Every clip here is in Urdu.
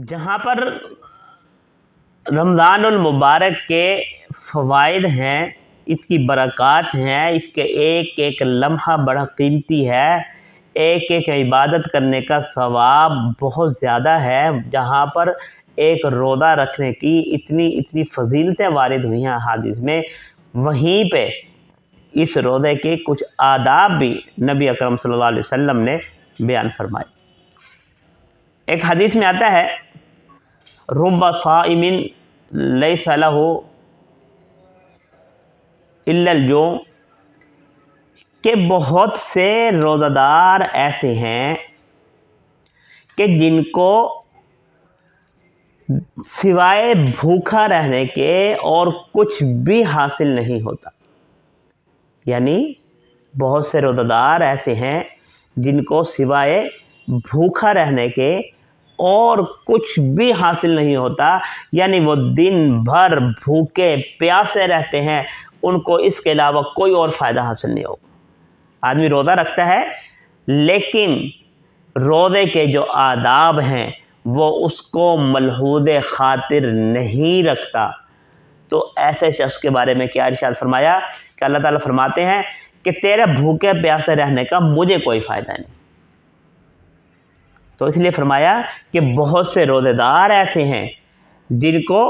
جہاں پر رمضان المبارک کے فوائد ہیں، اس کی برکات ہیں، اس کے ایک ایک لمحہ بڑا قیمتی ہے، ایک ایک عبادت کرنے کا ثواب بہت زیادہ ہے، جہاں پر ایک روزہ رکھنے کی اتنی فضیلتیں وارد ہوئی ہیں حدیث میں، وہیں پہ اس روزے کے کچھ آداب بھی نبی اکرم صلی اللہ علیہ وسلم نے بیان فرمائے۔ ایک حدیث میں آتا ہے رب صائم لیس لہ الا الجوع، کہ بہت سے روزہ دار ایسے ہیں کہ جن کو سوائے بھوکا رہنے کے اور کچھ بھی حاصل نہیں ہوتا۔ یعنی بہت سے روزہ دار ایسے ہیں جن کو سوائے بھوکا رہنے کے اور کچھ بھی حاصل نہیں ہوتا، یعنی وہ دن بھر بھوکے پیاسے رہتے ہیں، ان کو اس کے علاوہ کوئی اور فائدہ حاصل نہیں ہوگا۔ آدمی روزہ رکھتا ہے لیکن روزے کے جو آداب ہیں وہ اس کو ملحوظ خاطر نہیں رکھتا، تو ایسے شخص کے بارے میں کیا ارشاد فرمایا کہ اللہ تعالیٰ فرماتے ہیں کہ تیرے بھوکے پیاسے رہنے کا مجھے کوئی فائدہ نہیں۔ تو اس لیے فرمایا کہ بہت سے روزے دار ایسے ہیں جن کو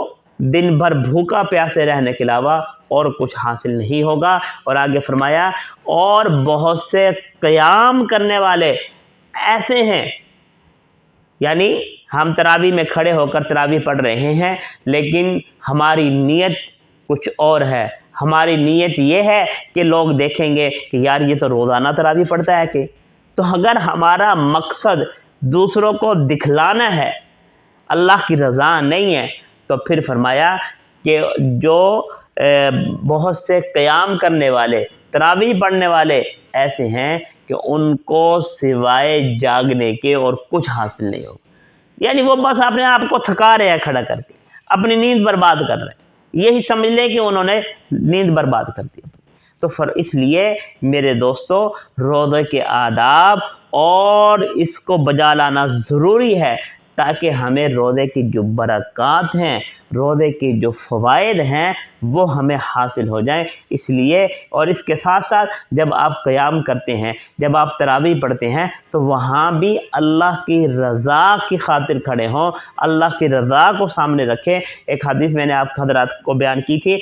دن بھر بھوکا پیاسے رہنے کے علاوہ اور کچھ حاصل نہیں ہوگا، اور آگے فرمایا اور بہت سے قیام کرنے والے ایسے ہیں، یعنی ہم تراویح میں کھڑے ہو کر تراویح پڑھ رہے ہیں لیکن ہماری نیت کچھ اور ہے، ہماری نیت یہ ہے کہ لوگ دیکھیں گے کہ یار یہ تو روزانہ تراویح پڑھتا ہے کہ، تو اگر ہمارا مقصد دوسروں کو دکھلانا ہے، اللہ کی رضا نہیں ہے، تو پھر فرمایا کہ جو بہت سے قیام کرنے والے تراویح پڑھنے والے ایسے ہیں کہ ان کو سوائے جاگنے کے اور کچھ حاصل نہیں ہوگا، یعنی وہ بس اپنے آپ کو تھکا رہے ہیں کھڑا کر کے، اپنی نیند برباد کر رہے ہیں، یہی سمجھ لیں کہ انہوں نے نیند برباد کر دی۔ تو اس لیے میرے دوستو روزے کے آداب اور اس کو بجا لانا ضروری ہے تاکہ ہمیں روزے کی جو برکات ہیں، روزے کی جو فوائد ہیں وہ ہمیں حاصل ہو جائیں۔ اس لیے اور اس کے ساتھ ساتھ جب آپ قیام کرتے ہیں، جب آپ تراویح پڑھتے ہیں تو وہاں بھی اللہ کی رضا کی خاطر کھڑے ہوں، اللہ کی رضا کو سامنے رکھیں۔ ایک حدیث میں نے آپ حضرات کو بیان کی تھی،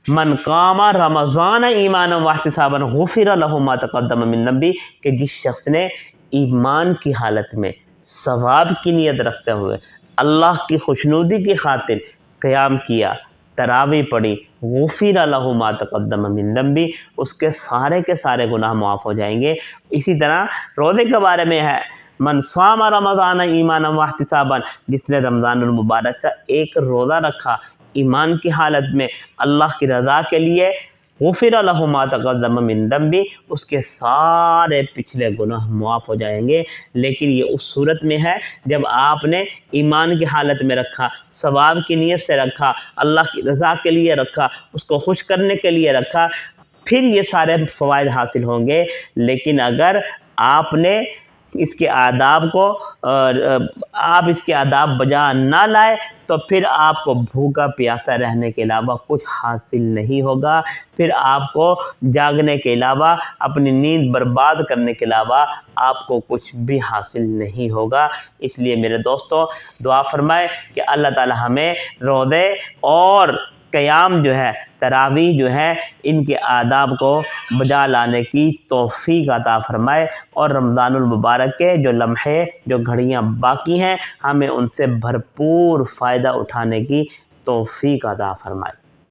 من قام رمضان ایمانا واحتسابا غفر له ما تقدم من ذنبہ، کہ جس شخص نے ایمان کی حالت میں ثواب کی نیت رکھتے ہوئے اللہ کی خوشنودی کی خاطر قیام کیا، تراویح پڑھی، غفر له ما تقدم من ذنبہ، اس کے سارے گناہ معاف ہو جائیں گے۔ اسی طرح روزے کے بارے میں ہے من صام رمضان ایمانا واحتسابا، جس نے رمضان المبارک کا ایک روزہ رکھا ایمان کی حالت میں اللہ کی رضا کے لیے، غفر له ما تقدم من ذنبہ، اس کے سارے پچھلے گناہ معاف ہو جائیں گے۔ لیکن یہ اس صورت میں ہے جب آپ نے ایمان کی حالت میں رکھا، ثواب کی نیت سے رکھا، اللہ کی رضا کے لیے رکھا، اس کو خوش کرنے کے لیے رکھا، پھر یہ سارے فوائد حاصل ہوں گے۔ لیکن اگر آپ نے اس کے آداب بجا نہ لائے تو پھر آپ کو بھوکا پیاسا رہنے کے علاوہ کچھ حاصل نہیں ہوگا، پھر آپ کو جاگنے کے علاوہ اپنی نیند برباد کرنے کے علاوہ آپ کو کچھ بھی حاصل نہیں ہوگا۔ اس لیے میرے دوستو دعا فرمائے کہ اللہ تعالی ہمیں روزے اور قیام جو ہے، تراویح جو ہے، ان کے آداب کو بجا لانے کی توفیق عطا فرمائے، اور رمضان المبارک کے جو لمحے، جو گھڑیاں باقی ہیں، ہمیں ان سے بھرپور فائدہ اٹھانے کی توفیق عطا فرمائے۔